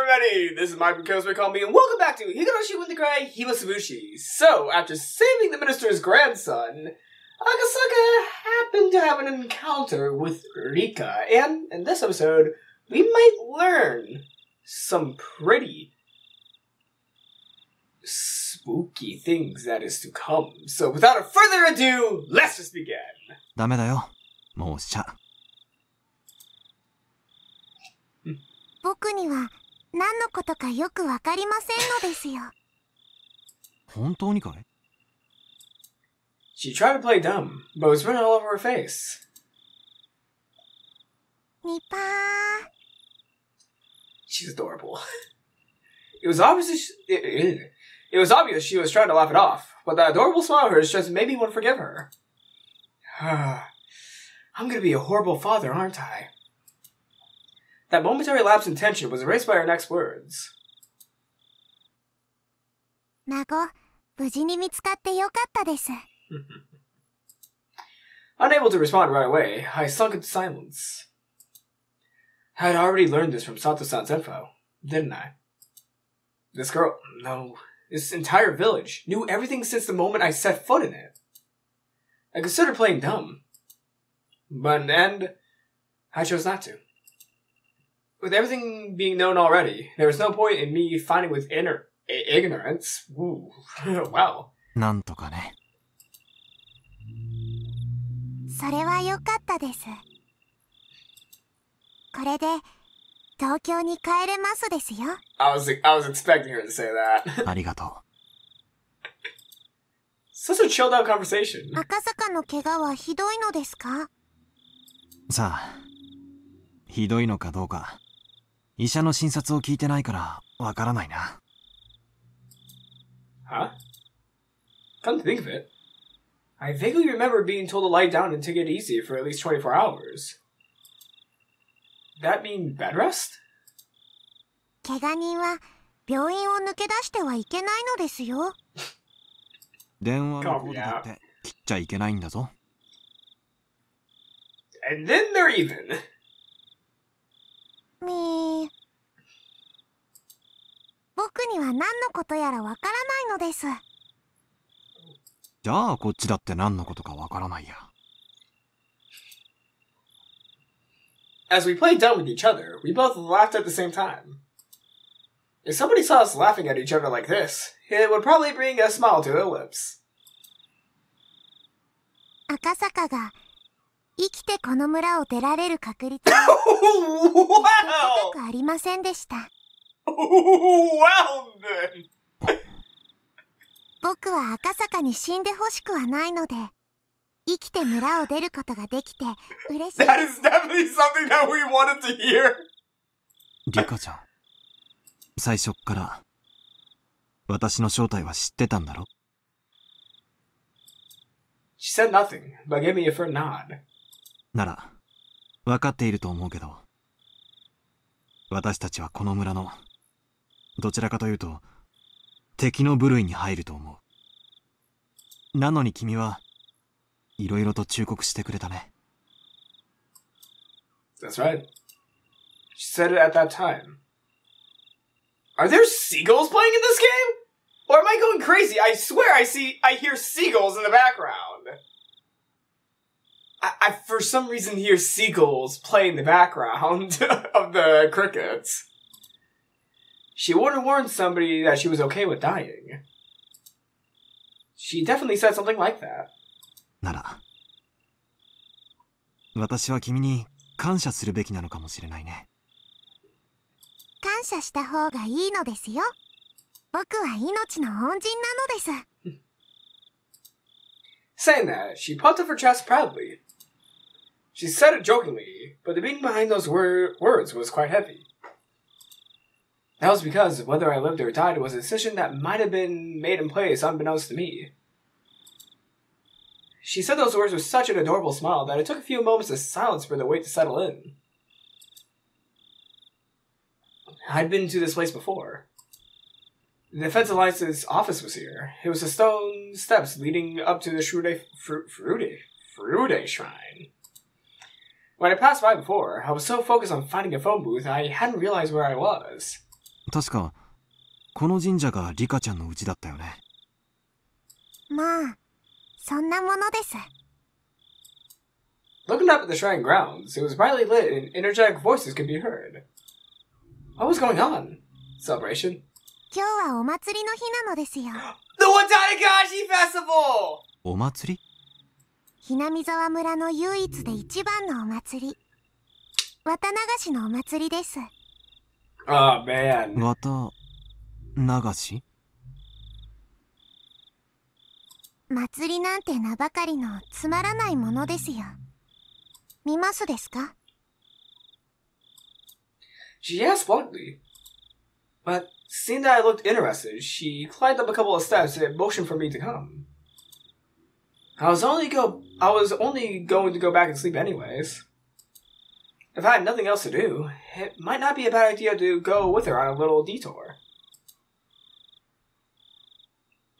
everybody! This is Mike from Cosplay Call Me, and welcome back to Higurashi with the Cry Himatsubushi. So, after saving the minister's grandson, Akasaka happened to have an encounter with Rika, and in this episode, we might learn some pretty spooky things that is to come. So, without further ado, let's just begin. ダメだよ。もうしちゃ。僕には何のことかよくわかりませんのですよ。本当にかい? She tried to play dumb, but was written all over her face. ニパー。 She's adorable. It was obvious she was trying to laugh it off, but that adorable smile of hers just made me want to forgive her. I'm gonna be a horrible father, aren't I? That momentary lapse in tension was erased by her next words. 孫、無事に見つかってよかったです。Unable to respond right away, I sunk into silence. I had already learned this from Sato-san's info, didn't I? This girl, no, this entire village, knew everything since the moment I set foot in it. I considered playing dumb. But in the end, I chose not to. With everything being known already, there was no point in me fighting with ignorance. Ooh, wow. なんとかね。それはよかったです。これで東京に帰れますですよ。I was expecting her to say that. ありがと Such a chilled out conversation. 赤坂の怪我はひどいのですか？う。さあ、ひどいのかどうか、医者の診察を聞いてないからわからないな。Huh? Come to think of it, I vaguely remember being told to lie down and take it easy for at least 24 hours. That mean bed rest? 怪我人は病院を抜け出してはいけないのですよ。電話のコードだって切っちゃいけないんだぞ。And then they're even. 僕には何のことやらわからないのです。じゃあこっちだって何のことかわからないや。As we played dumb with each other, we both laughed at the same time. If somebody saw us laughing at each other like this, it would probably bring a smile to their lips. 赤坂が生きてこの村を出られる確率は高くありませんでした。Well then. 僕は赤坂に死んでほしくはないので、生きて村を出ることができて嬉しい。That is definitely something that we wanted to hear. リカちゃん、最初っから私の正体は知ってたんだろ？ She said nothing, but gave me a firm nod. なら、分かっていると思うけど、私たちはこの村の、どちらかというと、敵の部類に入ると思う。なのに君は、いろいろと忠告してくれたね。That's right. She said it at that time. Are there seagulls playing in this game? Or am I going crazy? I swear I hear seagulls in the background. I for some reason hear seagulls play in the background of the crickets. She would have warned somebody that she was okay with dying. She definitely said something like that. なら、私は君に感謝するべきなのかもしれないね。感謝した方がいいのですよ。僕は命の恩人なのです。 Saying that, she puffed up her chest proudly. She said it jokingly, but the meaning behind those words was quite heavy. That was because whether I lived or died was a decision that might have been made in place unbeknownst to me. She said those words with such an adorable smile that it took a few moments of silence for the weight to settle in. I'd been to this place before. The Defense Alliance's office was here. It was the stone steps leading up to the Furude shrine. When I passed by before, I was so focused on finding a phone booth, I hadn't realized where I was. 確かこの神社がリカちゃんの家だったよね。まあ、そんなものです。Looking up at the shrine grounds, it was brightly lit and energetic voices could be heard. What was going on? Celebration? 今日はお祭りの日なのですよ。The Watanagashi Festival! お祭り？ひなみ沢村の唯一で一番のお祭り。綿流しのお祭りです。Oh, man. 綿流し？祭りなんて名ばかりのつまらないものですよ。見ますですか？ She asked bluntly. But seeing that I looked interested, she climbed up a couple of steps and motioned for me to come. I was only going to go back and sleep anyways. If I had nothing else to do, it might not be a bad idea to go with her on a little detour.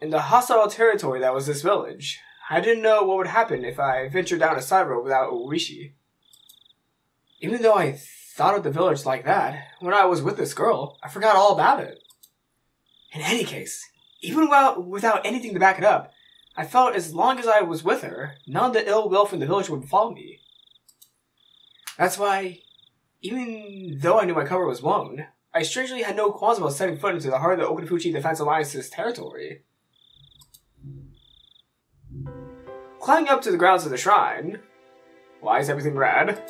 In the hostile territory that was this village, I didn't know what would happen if I ventured down a side road without Oishi. Even though I thought of the village like that, when I was with this girl, I forgot all about it. In any case, even without anything to back it up, I felt as long as I was with her, none of the ill will from the village would follow me. That's why, even though I knew my cover was blown, I strangely had no qualms about setting foot into the heart of the Okinafuchi Defense Alliance's territory. Climbing up to the grounds of the shrine, why is everything red?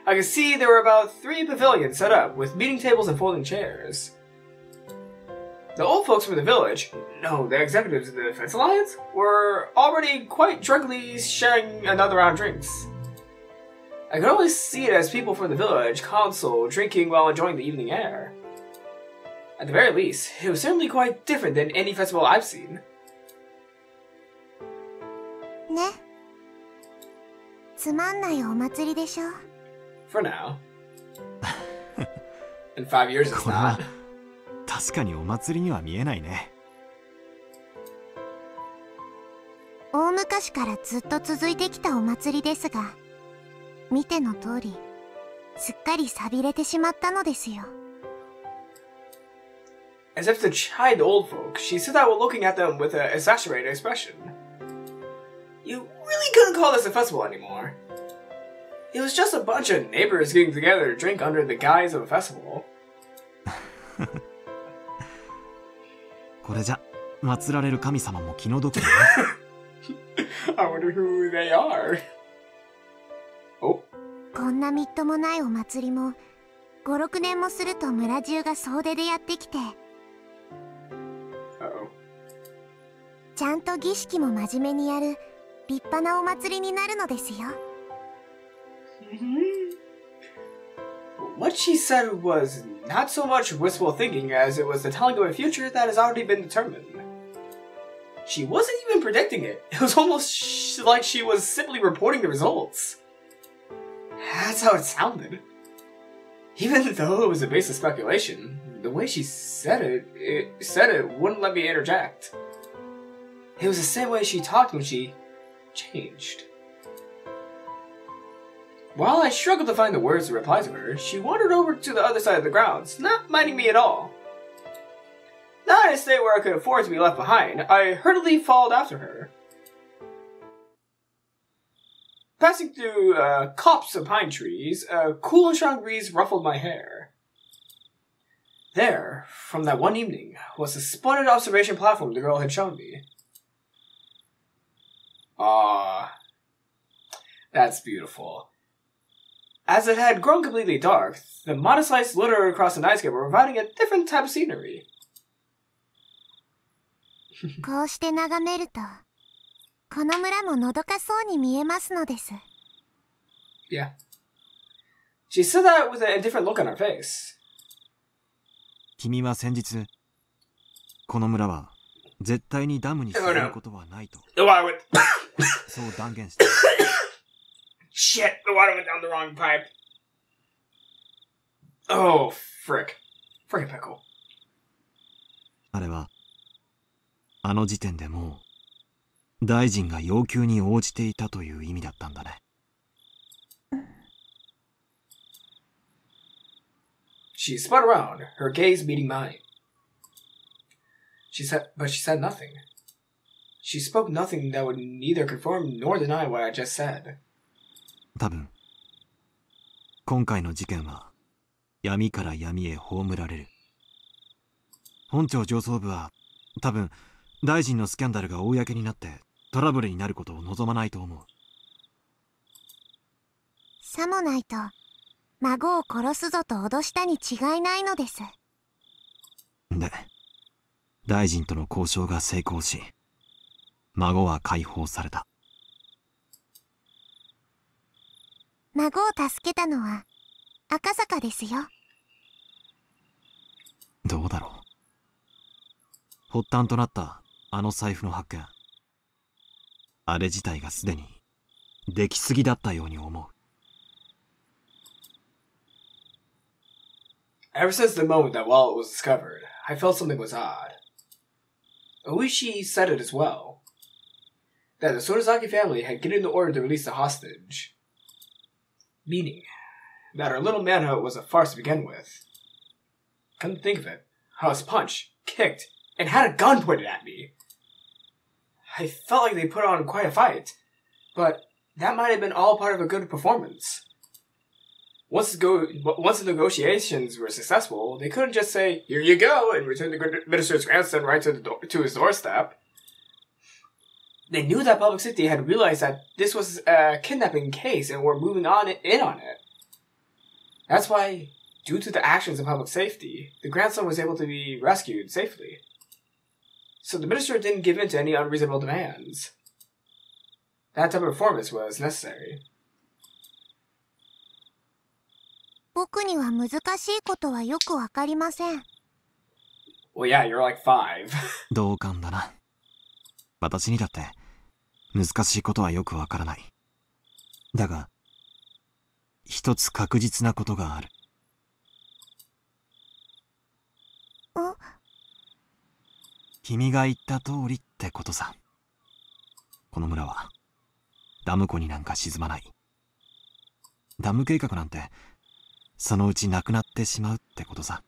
I could see there were about 3 pavilions set up with meeting tables and folding chairs. The old folks from the village, no, the executives of the Defense Alliance, were already quite drunkenly sharing another round of drinks. I could always see it as people from the village console drinking while enjoying the evening air. At the very least, it was certainly quite different than any festival I've seen. ね。つまんないお祭りでしょ。For now. In 5 years it's これは not. 確かにお祭りには見えないね。大昔からずっと続いてきたお祭りですが、見ての通り、すっかり寂れてしまったのですよ。As if to chide the old folk, she stood out looking at them with an exaggerated expression. You really couldn't call this a festival anymore. It was just a bunch of neighbors getting together to drink under the guise of a festival. これじゃ祀られる神様も気の毒だね。I wonder who they are. Oh. こんなみっともないお祭りも、5、6年もすると村中が総出でやってきて、ちゃんと儀式も真面目にやる立派なお祭りになるのですよ。What she said was not so much wistful thinking as it was the telling of a future that has already been determined. She wasn't even predicting it. It was almost like she was simply reporting the results. That's how it sounded. Even though it was a base of speculation, the way she said it wouldn't let me interject. It was the same way she talked when she changed. While I struggled to find the words to reply to her, she wandered over to the other side of the grounds, not minding me at all. Not in a state where I could afford to be left behind, I hurriedly followed after her. Passing through a copse of pine trees, a cool and strong breeze ruffled my hair. There, from that one evening, was the splendid observation platform the girl had shown me. Ah, that's beautiful. As it had grown completely dark, the modest lights littered across the nightscape were providing a different type of scenery. こうして眺めると、この村ものどかそうに見えますのです。Yeah. She said that with a indifferent look on her face. 君は先日、この村は絶対にダムに沈むことはないと、そう断言した。Shit, the water went down the wrong pipe. Oh, frick. Frickin' pickle. あれは、あの時点でもう、大臣が要求に応じていたという意味だったんだね。She spun around, her gaze meeting mine. She said nothing. She spoke nothing that would neither confirm nor deny what I just said. 多分、今回の事件は闇から闇へ葬られる。本庁上層部は多分大臣のスキャンダルが公になってトラブルになることを望まないと思う。さもないと孫を殺すぞと脅したに違いないのです。で、大臣との交渉が成功し、孫は解放された。孫を助けたのは赤坂ですよ。どうだろう。発端となったあの財布の発見。あれ自体がすでに出来すぎだったように思う。Ever since the moment that wallet was discovered, I felt something was odd. Oishi said it as well. That the Sorazaki family had given the order to release the hostage. Meaning that our little manhunt was a farce to begin with. Come to think of it, I was punched, kicked, and had a gun pointed at me. I felt like they put on quite a fight, but that might have been all part of a good performance. Once the negotiations were successful, they couldn't just say, "Here you go," and return the minister's grandson right to his doorstep. They knew that public safety had realized that this was a kidnapping case and were moving in on it. That's why, due to the actions of public safety, the grandson was able to be rescued safely. So the minister didn't give in to any unreasonable demands. That type of performance was necessary. 僕には難しいことはよくわかりません。Well, yeah, you're like 5. 同感だな。私にだって難しいことはよくわからない。だが、一つ確実なことがある。君が言った通りってことさ。この村はダム湖になんか沈まない。ダム計画なんてそのうちなくなってしまうってことさ。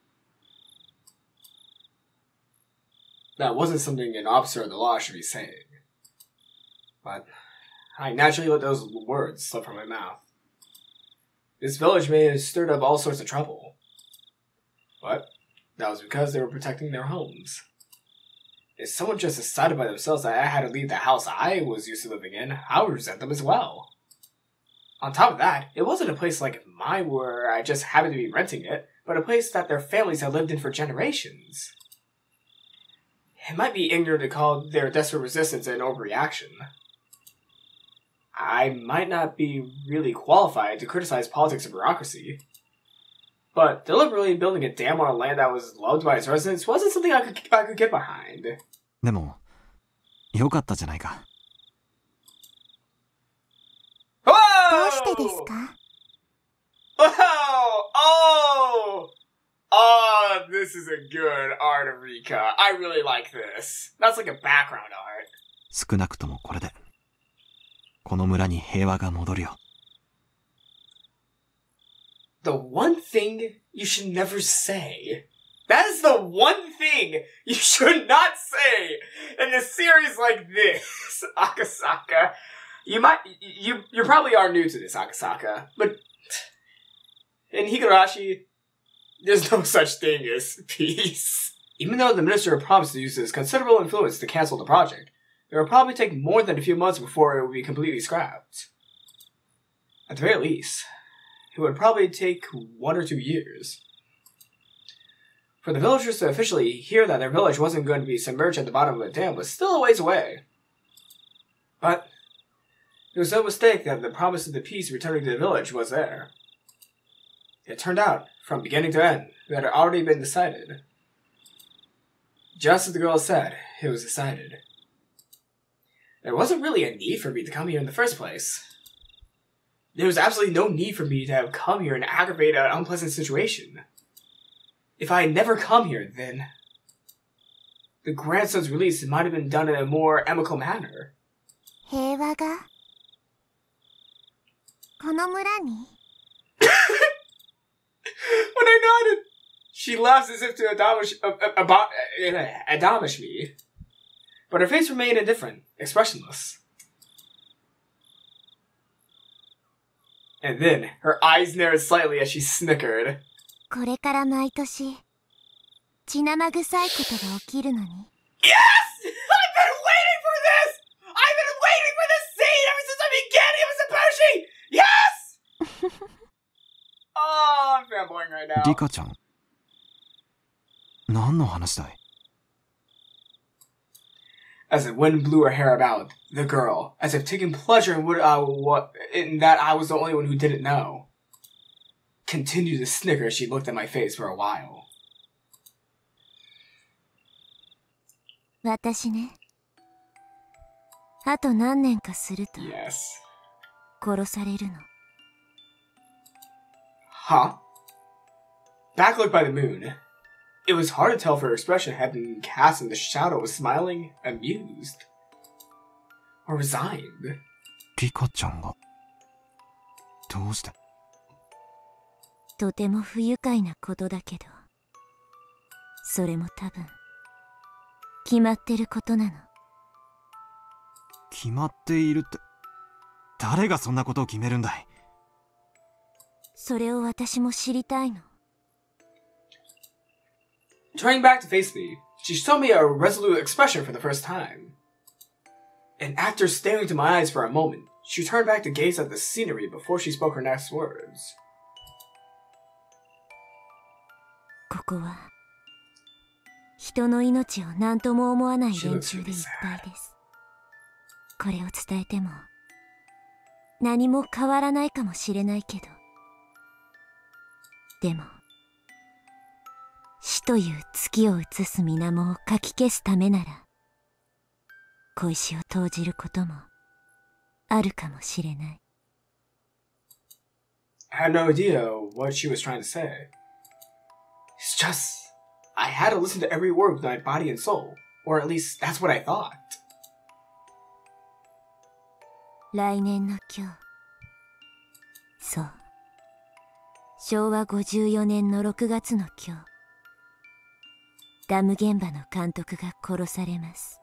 That wasn't something an officer of the law should be saying. But I naturally let those words slip from my mouth. This village may have stirred up all sorts of trouble. But that was because they were protecting their homes. If someone just decided by themselves that I had to leave the house I was used to living in, I would resent them as well. On top of that, it wasn't a place like mine where I just happened to be renting it, but a place that their families had lived in for generations. It might be ignorant to call their desperate resistance an overreaction. I might not be really qualified to criticize politics or bureaucracy, but deliberately building a dam on a land that was loved by its residents wasn't something I could get behind. でも、よかったじゃないか。どうしてですか？ Oh, this is a good art of Rika. I really like this. That's like a background art. 少なくともこれで、この村に平和が戻るよ。The one thing you should never say. That is the one thing you should not say in a series like this, Akasaka. You probably are new to this, Akasaka, but in Higurashi, there's no such thing as peace. Even though the minister promised to use his considerable influence to cancel the project, it would probably take more than a few months before it would be completely scrapped. At the very least, it would probably take 1 or 2 years. For the villagers to officially hear that their village wasn't going to be submerged at the bottom of the dam was still a ways away. But there was no mistake that the promise of the peace returning to the village was there. It turned out, from beginning to end, that it had already been decided. Just as the girl said, it was decided. There wasn't really a need for me to come here in the first place. There was absolutely no need for me to have come here and aggravate an unpleasant situation. If I had never come here, then the grandson's release might have been done in a more amicable manner. 平和がこの村に When I nodded, She laughs as if to admonish me, but her face remained indifferent, expressionless. And then, her eyes narrowed slightly as she snickered. これから毎年、血生臭いことが起きるのに。Yes! I've been waiting for this! I've been waiting for this scene ever since I began Himatsubushi! Yes! Oh, I'm fanboying right now. リカちゃん、何の話だい? As the wind blew her hair about, the girl, as if taking pleasure in in that I was the only one who didn't know, continued to snicker as she looked at my face for a while. 私ね。あと何年かすると、Yes. 殺されるの。Huh? Backlit by the moon, it was hard to tell if her expression had been cast in the shadow of smiling, amused, or resigned. リカちゃんがどうして？とても不愉快なことだけど、それも多分決まってることなの。決まっているって、誰がそんなことを決めるんだい？それを私も知りたいの。Turning back to face me, she showed me a resolute expression for the first time. And after staring into my eyes for a moment, she turned back to gaze at the scenery before she spoke her next words. ここは人の命を何とも思わない連中でいっぱいです。これを伝えても何も変わらないかもしれないけど、でも死という月を映す水面をかき消すためなら小石を投じることもあるかもしれない。 I had no idea what she was trying to say. It's just, I had to listen to every word with my body and soul. Or at least, that's what I thought. 来年の今日、そう、昭和54年の6月の今日、ダム現場の監督が殺されます。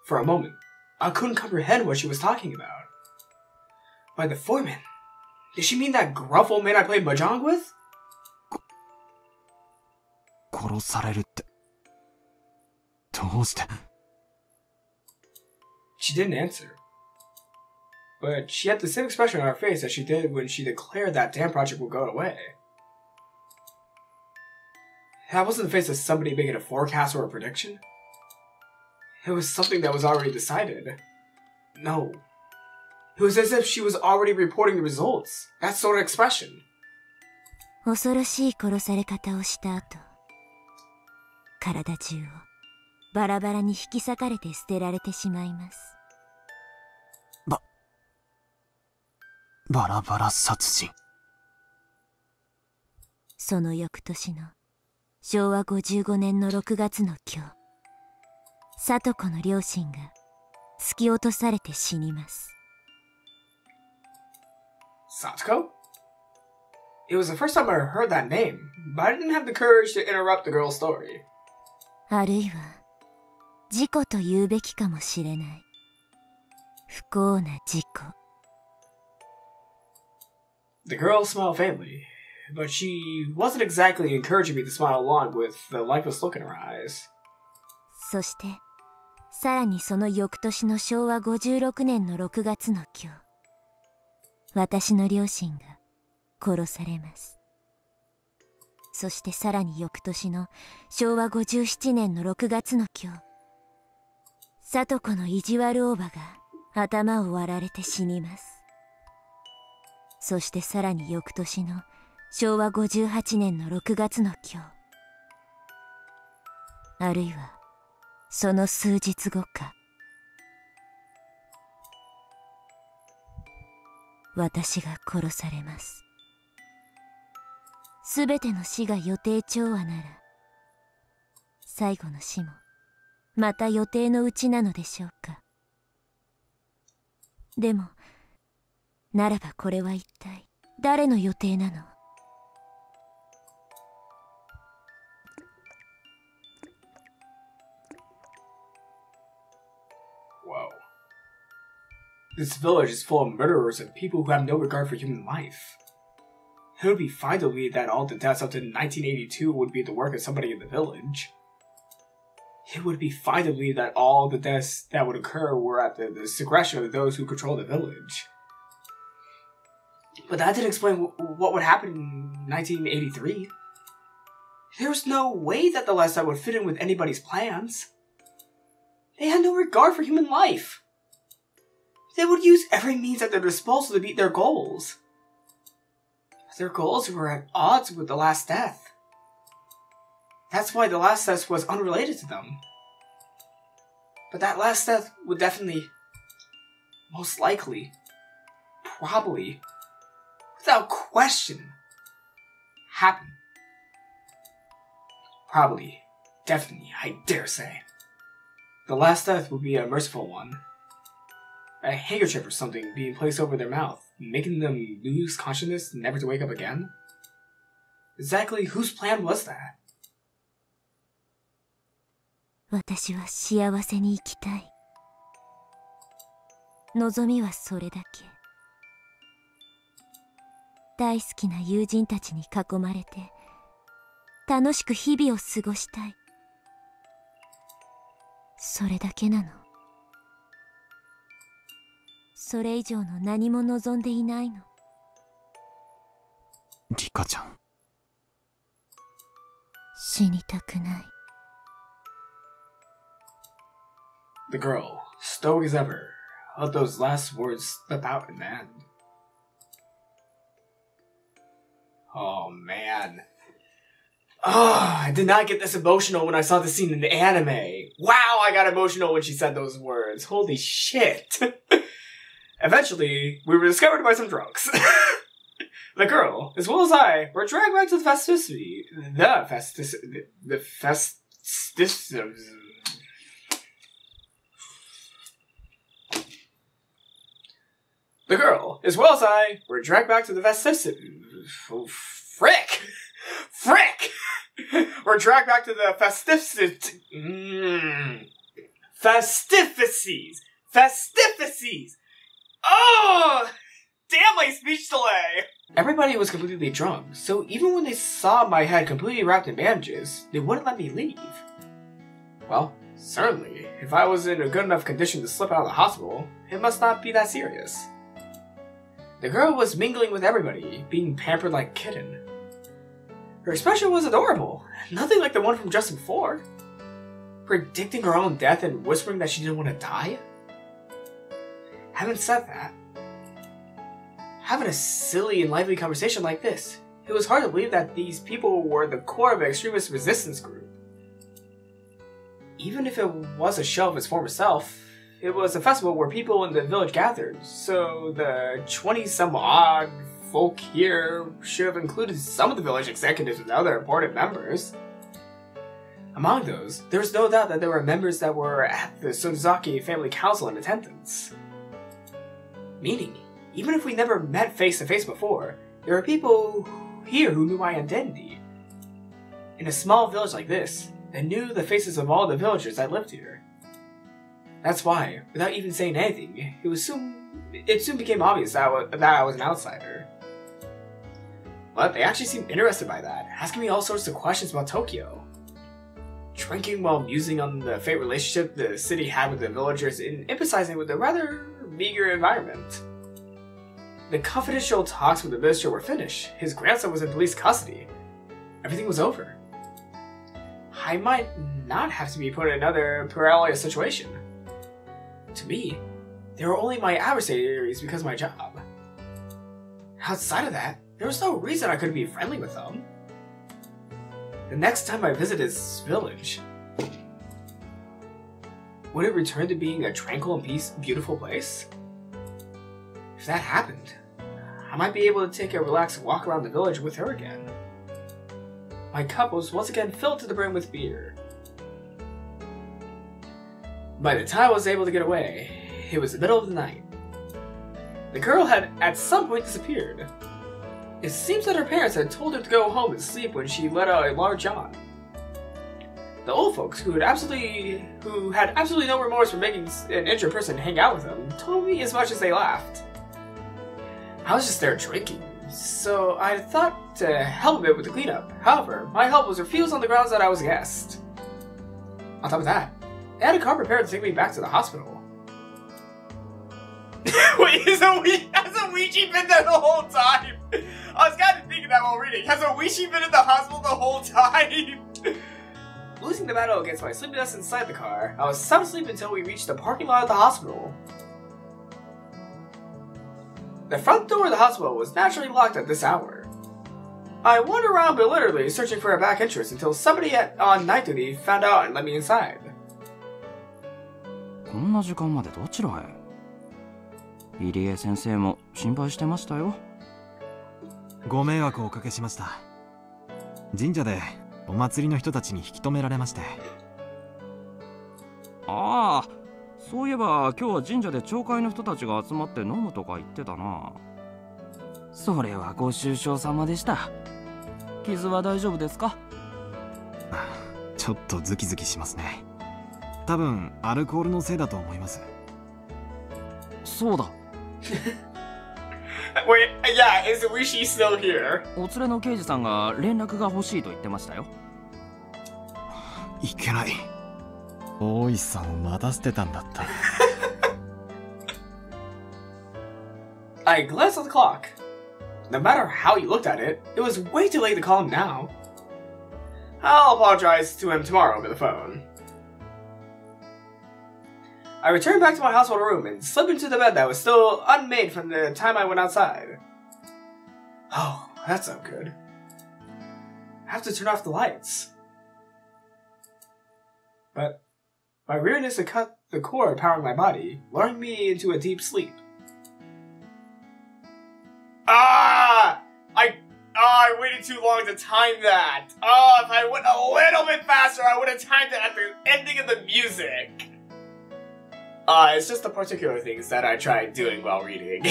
For a moment, I couldn't comprehend what she was talking about. By the foreman? Did she mean that gruff old man I played mahjong with? 殺されるって、どうして？ She didn't answer. But she had the same expression on her face as she did when she declared that damn project would go away. That wasn't the face of somebody making a forecast or a prediction. It was something that was already decided. No. It was as if she was already reporting the results. That sort of expression. 恐ろしい殺され方をした後、体中をバラバラに引き裂かれて捨てられてしまいます。バラバラ殺人。その翌年の昭和55年の6月の今日、聡子の両親が突き落とされて死にます。Satoko? It was the first time I heard that name, but I didn't have the courage to interrupt the girl's story. あるいは事故と言うべきかもしれない。不幸な事故。The girl smiled faintly, but she wasn't exactly encouraging me to smile along with the lifeless look in her eyes. そして、さらにその翌年の昭和56年の6月の今日、私の両親が殺されます。そしてさらに翌年の昭和57年の6月の今日、聡子の意地悪おばが頭を割られて死にます。そしてさらに翌年の昭和58年の6月の今日、あるいはその数日後か、私が殺されます。すべての死が予定調和なら、最後の死もまた予定のうちなのでしょうか。でもならばこれは一体誰の予定なの？ Whoa. This village is full of murderers and people who have no regard for human life. It would be fine to believe that all the deaths up to 1982 would be the work of somebody in the village. It would be fine to believe that all the deaths that would occur were at the discretion of those who control the village. But that didn't explain what would happen in 1983. There was no way that the last night would fit in with anybody's plans. They had no regard for human life. They would use every means at their disposal to meet their goals. Their goals were at odds with the last death. That's why the last death was unrelated to them. But that last death would definitely, most likely, probably, without question, happen. Probably, definitely, I dare say. The last death would be a merciful one. A handkerchief or something being placed over their mouth, making them lose consciousness, never to wake up again? Exactly whose plan was that? 私は幸せに生きたい。望みはそれだけ。大好きな友人たちに囲まれて、楽しく日々を過ごしたい。それだけなの。それ以上の何も望んでいないの。リカちゃん。死にたくない。The girl, stoic as ever, let those last words slip out in the end. Oh man. Oh, I did not get this emotional when I saw the scene in the anime. Wow, I got emotional when she said those words. Holy shit. Eventually, we were discovered by some drunks. The girl, as well as I, were dragged back to the festivity. The girl, as well as I, were dragged back to the festivity. Oh, frick! Frick! We're dragged back to the festivities. Festivities! Oh! Damn my speech delay! Everybody was completely drunk, so even when they saw my head completely wrapped in bandages, they wouldn't let me leave. Well, certainly, if I was in a good enough condition to slip out of the hospital, it must not be that serious. The girl was mingling with everybody, being pampered like a kitten. Her expression was adorable, nothing like the one from just before. Predicting her own death and whispering that she didn't want to die? Having said that, having a silly and lively conversation like this, it was hard to believe that these people were the core of an extremist resistance group. Even if it was a shell of its former self, it was a festival where people in the village gathered, so the 20-some-odd folk here should have included some of the village executives and other important members. Among those, there was no doubt that there were members that were at the Sonozaki family council in attendance. Meaning, even if we never met face to face before, there were people here who knew my identity. In a small village like this, they knew the faces of all the villagers that lived here. That's why, without even saying anything, it soon became obvious that I was an outsider. But they actually seemed interested by that, asking me all sorts of questions about Tokyo. Drinking while musing on the fate relationship the city had with the villagers and emphasizing with a rather meager environment. The confidential talks with the minister were finished. His grandson was in police custody. Everything was over. I might not have to be put in another perilous situation. To me, they were only my adversaries because of my job. Outside of that, there was no reason I couldn't be friendly with them. The next time I visited this village, would it return to being a tranquil and beautiful place? If that happened, I might be able to take a relaxed walk around the village with her again. My cup was once again filled to the brim with beer. By the time I was able to get away, it was the middle of the night. The girl had at some point disappeared. It seems that her parents had told her to go home and sleep when she let out a large yawn. The old folks, who had absolutely no remorse for making an injured person hang out with them, told me as much as they laughed. I was just there drinking, so I thought to help a bit with the cleanup. However, my help was refused on the grounds that I was a guest. On top of that, they had a car prepared to take me back to the hospital. Wait, has a Ouija been there the whole time? I was kind of thinking that while reading. Has a Ouija been in the hospital the whole time? Losing the battle against my sleepiness inside the car, I was sound asleep until we reached the parking lot of the hospital. The front door of the hospital was naturally locked at this hour. I wandered around belligerently searching for a back entrance until somebody on night duty found out and let me inside. こんな時間までどちらへ？入江先生も心配してましたよ。ご迷惑をおかけしました。神社でお祭りの人たちに引き止められまして。ああ、そういえば今日は神社で町会の人たちが集まって飲むとか言ってたな。それはご愁傷様でした。傷は大丈夫ですか？ちょっとズキズキしますね。多分アルコールのせいだと思います。そうだ。Wait, yeah, is Wishi still here? お連れの刑事さんが連絡が欲しいと言ってましたよ。いけない。大石さんを待たせてたんだった。I glanced at the clock. No matter how you looked at it, it was way too late to call him now. I'll apologize to him tomorrow over the phone. I returned back to my hospital room and slipped into the bed that was still unmade from the time I went outside. Oh, that's not good. I have to turn off the lights. But my weariness had cut the cord powering my body, lulling me into a deep sleep. I waited too long to time that. If I went a little bit faster, I would have timed it at the ending of the music. It's just the particular things that I tried doing while reading.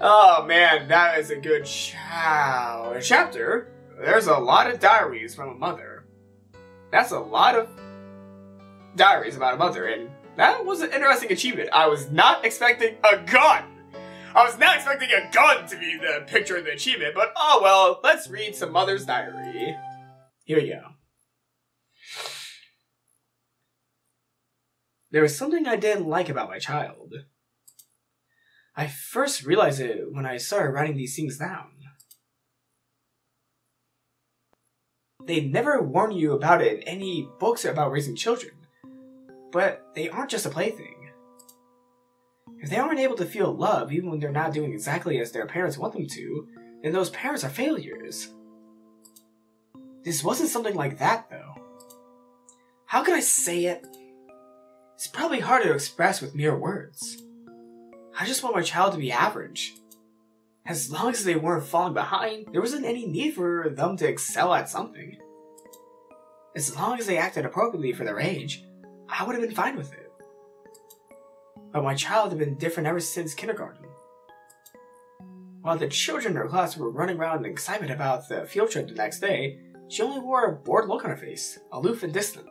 Oh man, that is a good chapter. There's a lot of diaries from a mother. That's a lot of diaries about a mother, and that was an interesting achievement. I was not expecting a gun. I was not expecting a gun to be the picture of the achievement, but oh well, let's read some mother's diary. Here we go. There was something I didn't like about my child. I first realized it when I started writing these things down. They never warn you about it in any books about raising children, but they aren't just a plaything. If they aren't able to feel love even when they're not doing exactly as their parents want them to, then those parents are failures. This wasn't something like that, though. How can I say it? It's probably hard to express with mere words. I just want my child to be average. As long as they weren't falling behind, there wasn't any need for them to excel at something. As long as they acted appropriately for their age, I would have been fine with it. But my child had been different ever since kindergarten. While the children in her class were running around in excitement about the field trip the next day, she only wore a bored look on her face, aloof and distant.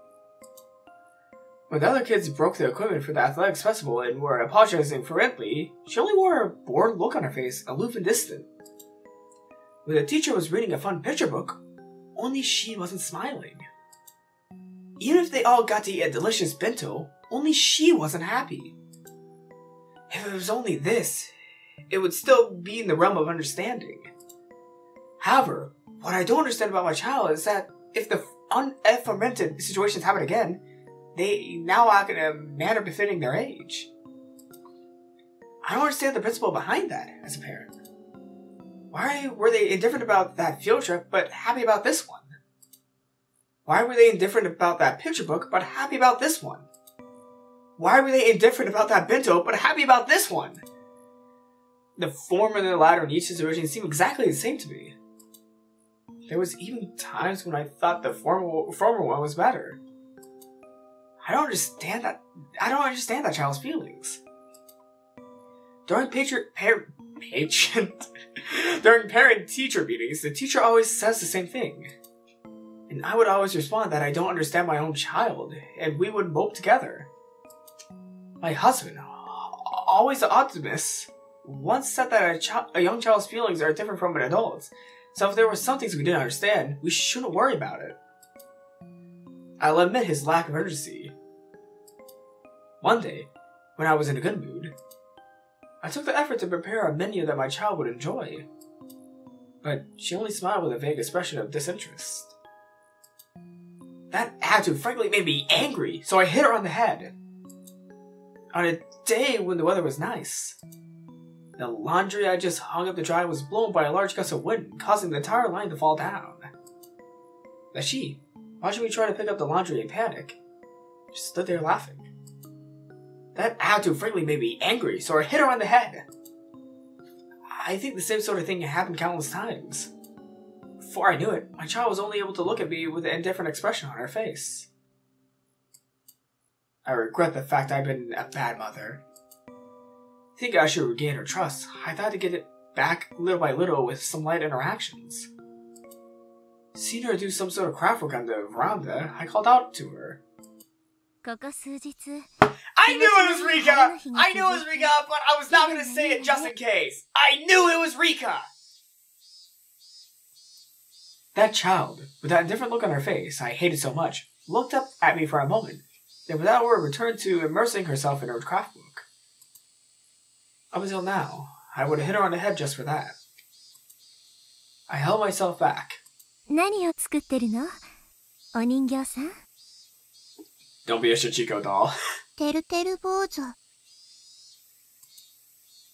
When the other kids broke the equipment for the athletics festival and were apologizing fervently, she only wore a bored look on her face, aloof and distant. When the teacher was reading a fun picture book, only she wasn't smiling. Even if they all got to eat a delicious bento, only she wasn't happy. If it was only this, it would still be in the realm of understanding. However, what I don't understand about my child is that if the unfermented situations happen again, they now act in a manner befitting their age. I don't understand the principle behind that as a parent. Why were they indifferent about that field trip but happy about this one? Why were they indifferent about that picture book but happy about this one? Why were they indifferent about that bento but happy about this one? The former and the latter in each situation seem exactly the same to me. There was even times when I thought the former one was better. I don't understand that child's feelings. During Patient? During parent-teacher meetings, the teacher always says the same thing. And I would always respond that I don't understand my own child, and we would mope together. My husband, always the optimist, once said that a young child's feelings are different from an adult's, so if there were some things we didn't understand, we shouldn't worry about it. I'll admit his lack of urgency. One day, when I was in a good mood, I took the effort to prepare a menu that my child would enjoy, but she only smiled with a vague expression of disinterest. That attitude frankly made me angry, so I hit her on the head. On a day when the weather was nice, the laundry I just hung up to dry was blown by a large gust of wind, causing the entire line to fall down. But she, watching me try to pick up the laundry in panic, just stood there laughing. That attitude frankly made me angry, so I hit her on the head. I think the same sort of thing happened countless times. Before I knew it, my child was only able to look at me with an indifferent expression on her face. I regret the fact I've been a bad mother. I think I should regain her trust. I thought to get it back little by little with some light interactions. Seeing her do some sort of craft work on the veranda, I called out to her. I knew it was Rika! I knew it was Rika, but I was not going to say it just in case. I knew it was Rika! That child, with that indifferent look on her face I hated so much, looked up at me for a moment, then without a word returned to immersing herself in her craft book. Up until now, I would have hit her on the head just for that. I held myself back. Don't be a Shichiko doll.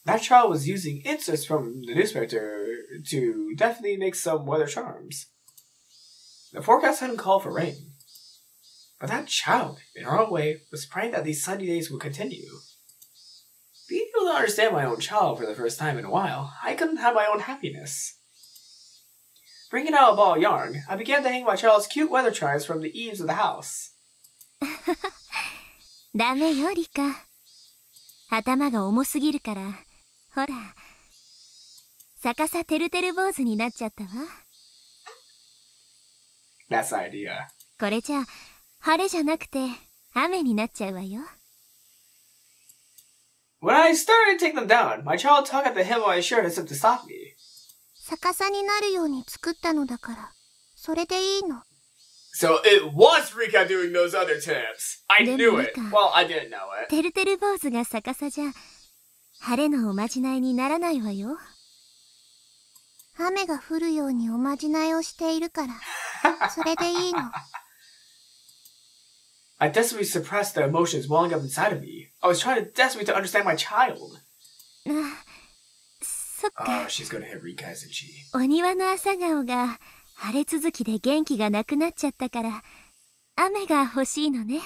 That child was using inserts from the newspaper to definitely make some weather charms. The forecast hadn't called for rain. But that child, in her own way, was praying that these sunny days would continue. Being able to understand my own child for the first time in a while, I couldn't have my own happiness. Bringing out a ball of yarn, I began to hang my child's cute weather charms from the eaves of the house. ダメよ、リカ。頭が重すぎるから、ほら、逆さてるてる坊主になっちゃったわ。That's the idea. これじゃ、晴れじゃなくて、雨になっちゃうわよ。When I started to take them down, my child tugged at the hem of my shirt as if to stop me. 逆さになるように作ったのだから、それでいいの。So it was Rika doing those other tips. I knew it. Well, I didn't know it. てるてる坊主が逆さじゃ、晴れのおまじないにならないわよ。雨が降るようにおまじないをしているから、それでいいの。I desperately suppressed the emotions welling up inside of me. I was trying desperately to understand my child. そっか。Oh, she's gonna hit Rika, isn't she? お庭の朝顔が晴れ続きで元気がなくなっちゃったから、雨が欲しいのね。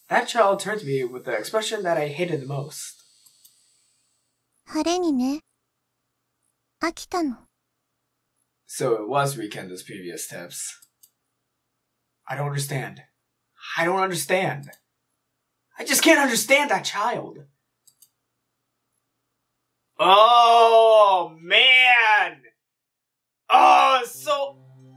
That child turned to me with the expression that I hated the most. 晴れにね。飽きたの。So it was Rika in those previous tips. I don't understand. I don't understand. I just can't understand that child. Oh, man! Oh, so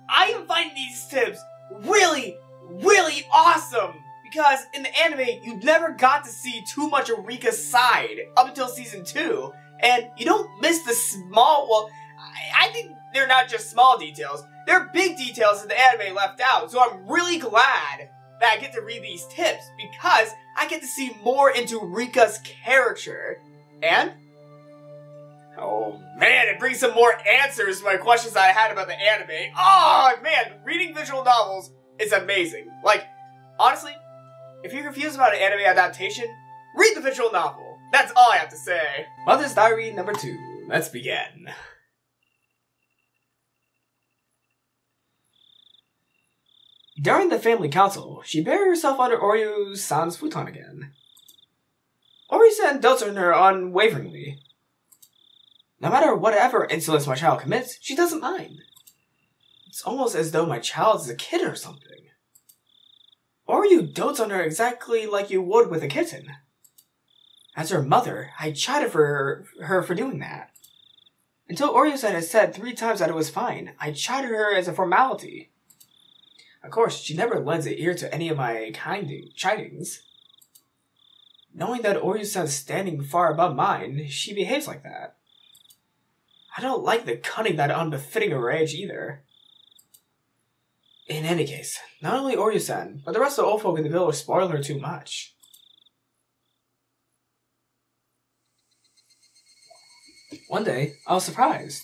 I am finding these tips really, really awesome! Because in the anime, you never got to see too much of Rika's side up until season 2. And you don't miss the small, well, I think they're not just small details. They're big details that the anime left out. So I'm really glad that I get to read these tips because I get to see more into Rika's character. And, oh man, it brings some more answers to my questions that I had about the anime. Oh man, reading visual novels is amazing. Like, honestly, if you're confused about an anime adaptation, read the visual novel. That's all I have to say. Mother's Diary number 2. Let's begin. During the family council, she buried herself under Oryu-san's futon again. Ori-san dotes on her unwaveringly. No matter whatever insolence my child commits, she doesn't mind. It's almost as though my child is a kid or something. Oryu dotes on her exactly like you would with a kitten. As her mother, I chided her for doing that. Until Oreo-san had said 3 times that it was fine, I chided her as a formality. Of course, she never lends an ear to any of my chidings. Knowing that Oreo-san's standing far above mine, she behaves like that. I don't like the cunning that unbefitting her age either. In any case, not only Oreo-san, but the rest of the old folk in the village spoil her too much. One day, I was surprised.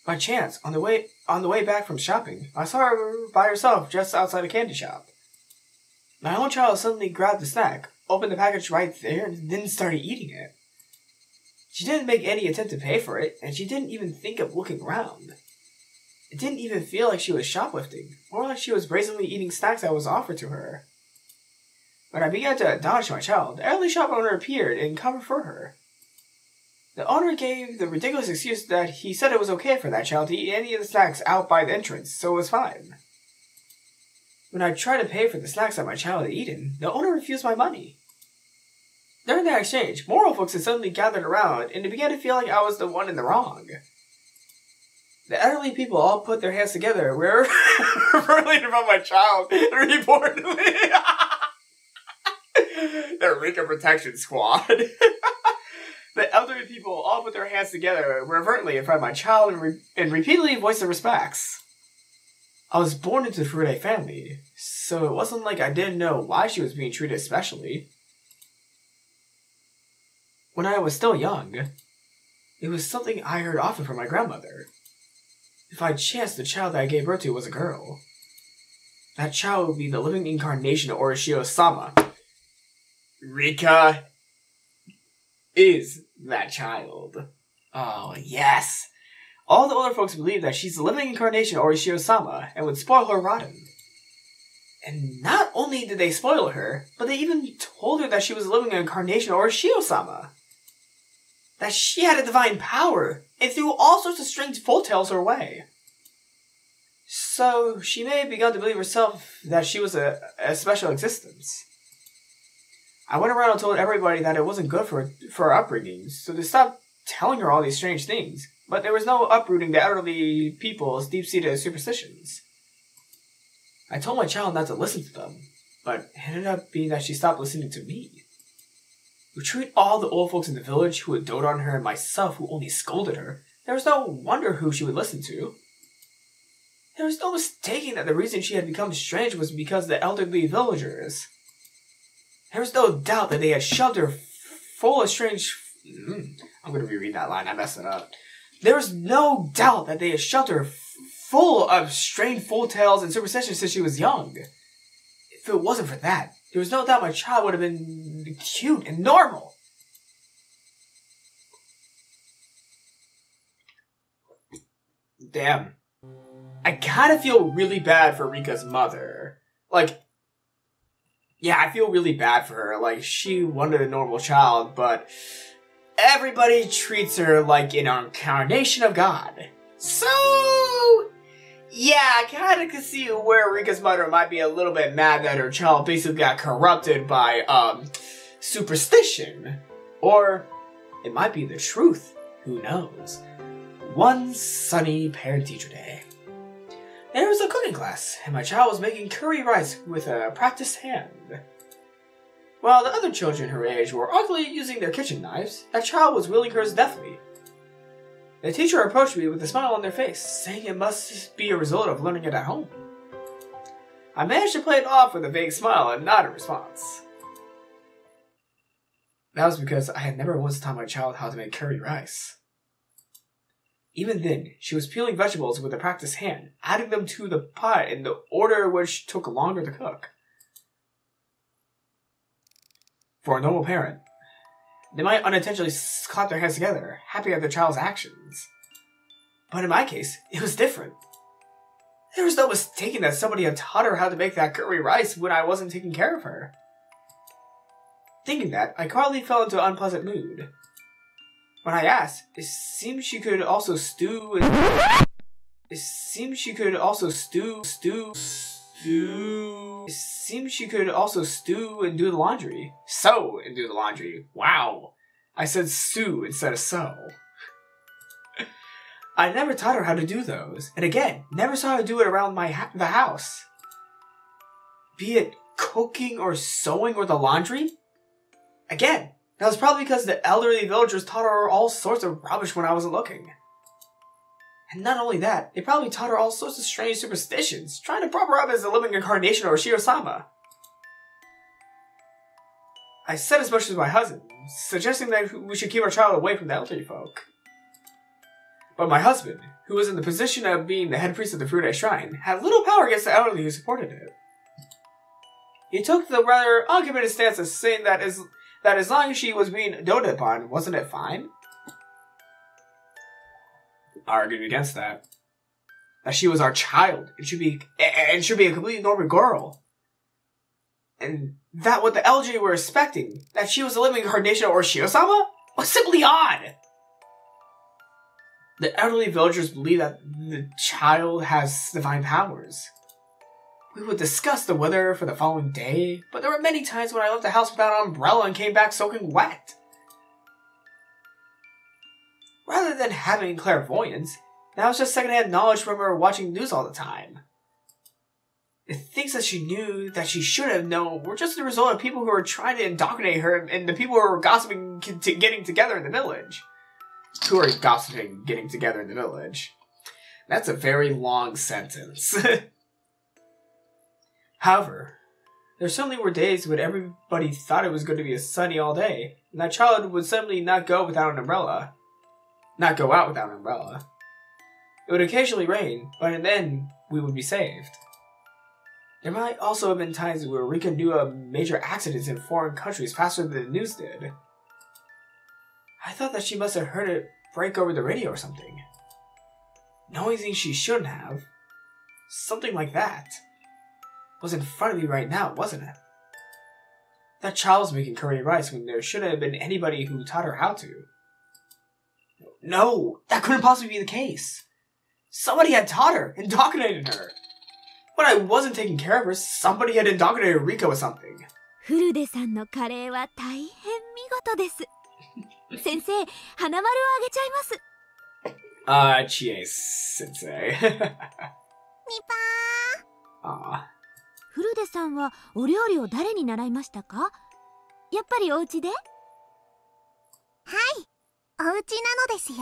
By chance, on the way back from shopping, I saw her by herself just outside a candy shop. My own child suddenly grabbed the snack, opened the package right there, and then started eating it. She didn't make any attempt to pay for it, and she didn't even think of looking around. It didn't even feel like she was shoplifting, more like she was brazenly eating snacks that was offered to her. When I began to admonish my child, the elderly shop owner appeared and covered for her. The owner gave the ridiculous excuse that he said it was okay for that child to eat any of the snacks out by the entrance, so it was fine. When I tried to pay for the snacks that my child had eaten, the owner refused my money. During that exchange, more folks had suddenly gathered around, and it began to feel like I was the one in the wrong. The elderly people all put their hands together, were reverling about my child, reportedly. The Rika Protection Squad. The elderly people all put their hands together reverently in front of my child and repeatedly voiced their respects. I was born into the Furude family, so it wasn't like I didn't know why she was being treated specially. When I was still young, it was something I heard often from my grandmother. If I chanced the child that I gave birth to was a girl, that child would be the living incarnation of Orishio-sama. Rika is that child. Oh, yes. All the older folks believe that she's the living incarnation of Orishio-sama and would spoil her rotten. And not only did they spoil her, but they even told her that she was the living incarnation of Orishio-sama. That she had a divine power and threw all sorts of strange folktales her way. So she may have begun to believe herself that she was a special existence. I went around and told everybody that it wasn't good for her upbringing, so they stopped telling her all these strange things. But there was no uprooting the elderly people's deep-seated superstitions. I told my child not to listen to them, but it ended up being that she stopped listening to me. Between all the old folks in the village who would dote on her and myself who only scolded her, there was no wonder who she would listen to. There was no mistaking that the reason she had become strange was because of the elderly villagers. There was no doubt that they had shoved her full of strange... I'm going to reread that line, I messed it up. There was no doubt that they had shoved her full of strange folktales and superstitions since she was young. If it wasn't for that, there was no doubt my child would have been cute and normal. Damn. I kind of feel really bad for Rika's mother. Like, yeah, I feel really bad for her. Like, she wanted a normal child, but everybody treats her like an incarnation of God. So, yeah, I kind of can see where Rika's mother might be a little bit mad that her child basically got corrupted by, superstition. Or it might be the truth. Who knows? One sunny parent-teacher day, there was a cooking class, and my child was making curry rice with a practiced hand. While the other children her age were ugly using their kitchen knives, that child was wielding hers deftly. The teacher approached me with a smile on their face, saying it must be a result of learning it at home. I managed to play it off with a vague smile and not a response. That was because I had never once taught my child how to make curry rice. Even then, she was peeling vegetables with a practiced hand, adding them to the pot in the order which took longer to cook. For a normal parent, they might unintentionally clap their hands together, happy at their child's actions. But in my case, it was different. There was no mistaking that somebody had taught her how to make that curry rice when I wasn't taking care of her. Thinking that, I quietly fell into an unpleasant mood. When I asked, it seemed she could also stew Stew. It seems she could also stew and do the laundry. Sew and do the laundry. Wow. I said stew instead of sew. I never taught her how to do those. And again, never saw her do it around the house. Be it cooking or sewing or the laundry. Again, that was probably because the elderly villagers taught her all sorts of rubbish when I wasn't looking. And not only that, they probably taught her all sorts of strange superstitions, trying to prop her up as a living incarnation of Shiro-sama. I said as much as my husband, suggesting that we should keep our child away from the elderly folk. But my husband, who was in the position of being the head priest of the Furude Shrine, had little power against the elderly who supported it. He took the rather uncommitted stance of saying that as long as she was being doted upon, wasn't it fine? Arguing against that. That she was our child, and should be a completely normal girl. And that what the LJ were expecting, that she was a living incarnation of Shiro-sama, was simply odd. The elderly villagers believe that the child has divine powers. We would discuss the weather for the following day, but there were many times when I left the house without an umbrella and came back soaking wet. Rather than having clairvoyance, that was just secondhand knowledge from her watching news all the time. The things that she knew that she should have known were just the result of people who were trying to indoctrinate her and the people who were gossiping getting together in the village. Who are gossiping getting together in the village. That's a very long sentence. However, there certainly were days when everybody thought it was going to be sunny all day, and that child would suddenly not go out without an umbrella. It would occasionally rain, but then we would be saved. There might also have been times where Rika knew of major accidents in foreign countries faster than the news did. I thought that she must have heard it break over the radio or something. Knowing things she shouldn't have. Something like that. Was in front of me right now, wasn't it? That child was making curry rice when there shouldn't have been anybody who taught her how to. No, that couldn't possibly be the case. Somebody had taught her, indoctrinated her. When I wasn't taking care of her, somebody had indoctrinated Rika with something. Furude-sanのカレーは大変見事です。先生、花丸をあげちゃいます。Chie sensei. ニパー。フルデさんはお料理を誰に習いましたか？やっぱりお家で？はい、お家なのですよ。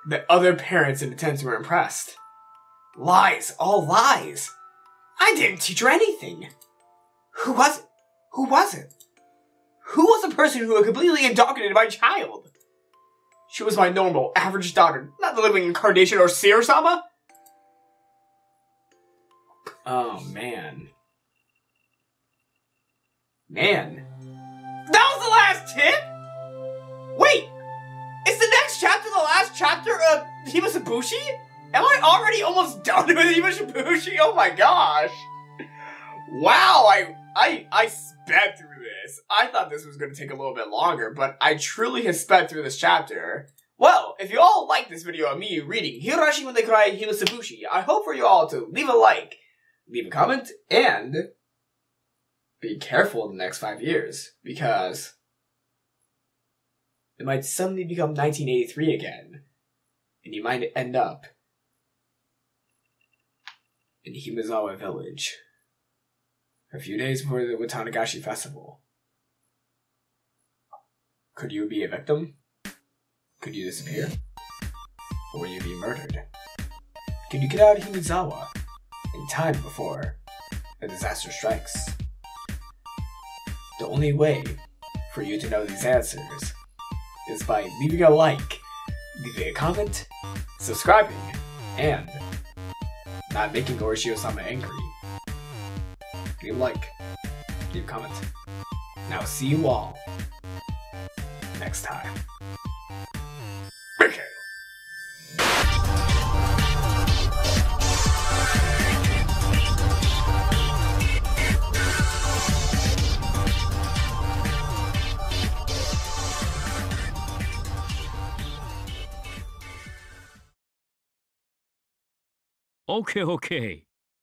The other parents in attendance were impressed. Lies, all lies. I didn't teach her anything. Who was it? Who was it? Who was the person who had completely indoctrinated my child? She was my normal, average daughter, not the living incarnation or Shiro-sama. Oh, man. Man. That was the last tip? Wait! Is the next chapter the last chapter of Himatsubushi? Am I already almost done with Himatsubushi? Oh my gosh. Wow, I sped through this. I thought this was going to take a little bit longer, but I truly have sped through this chapter. Well, if you all like this video of me reading Higurashi when they cry Himatsubushi, I hope for you all to leave a like, leave a comment, and be careful in the next 5 years, because it might suddenly become 1983 again, and you might end up in Himazawa village a few days before the Watanagashi festival. Could you be a victim? Could you disappear? Or will you be murdered? Could you get out of Himazawa in time before a disaster strikes? The only way for you to know these answers is by leaving a like, leaving a comment, subscribing, and not making Shiro-sama angry. Leave a like, leave a comment. Now see you all next time. Okay. オッケーオッケー。